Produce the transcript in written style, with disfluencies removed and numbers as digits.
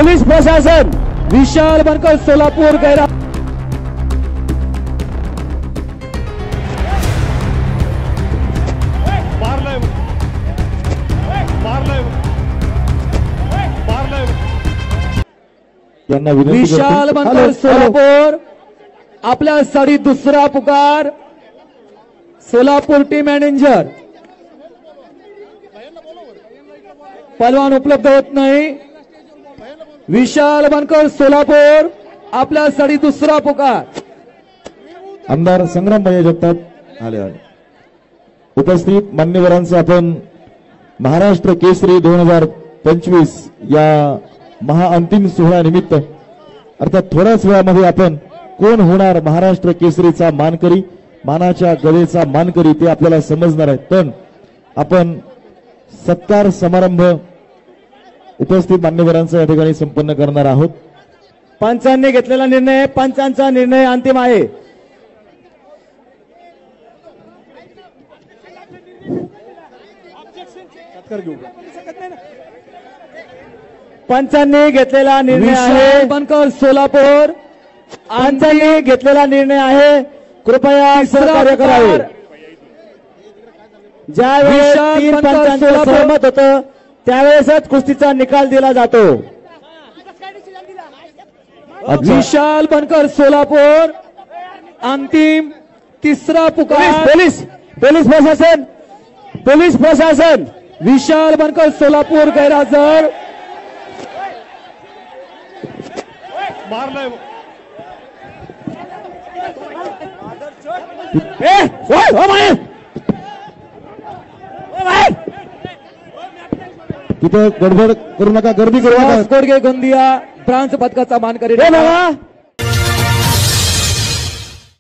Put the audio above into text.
Police प्रशासन विशाल बनकर सोलापूर गैरा विशाल बनकर सोलापूर आपल्यासाठी दुसरा पुकार सोलापूर टीम मॅनेजर पलवान उपलब्ध होत नाही। विशाल बनकर सोलापूर आपल्यासाठी दुसरा पुकार आमदार संग्राम भैया जगताप आले आहे। उपस्थित मान्यवरांचं आपण महाराष्ट्र केसरी 2025 या महाअंतिम सोहळा निमित्त अर्थात थोड्याच वेळामध्ये आपण कोण होणार महाराष्ट्र केसरीचा मानकरी मानाच्या गदेचा मानकरी ते आपल्याला समजणार आहे। पण आपण सत्कार समारंभ उपस्थित मान्यवरांचा या ठिकाणी संपन्न करणार आहोत। पंचांनी घेतलेला निर्णय पंचांचा निर्णय अंतिम आहे। पंचांनी घेतलेला निर्णय आहे बनकर सोलापूर पंचांनी घेतलेला निर्णय आहे। कृपया सहकार्य करावे। ज्यावेळेस तीन पंचांचं सहमत होतं त्यावेळेसच कुस्तीचा निकाल दिला जातो। विशाल बनकर सोलापूर अंतिम तिसरा पुकार पोलीस प्रशासन विशाल बनकर सोलापूर गैरहजर तिथे गडबड करू नका गर्दी करू नका। गोंदिया ब्रांच पदकाचा मानकरी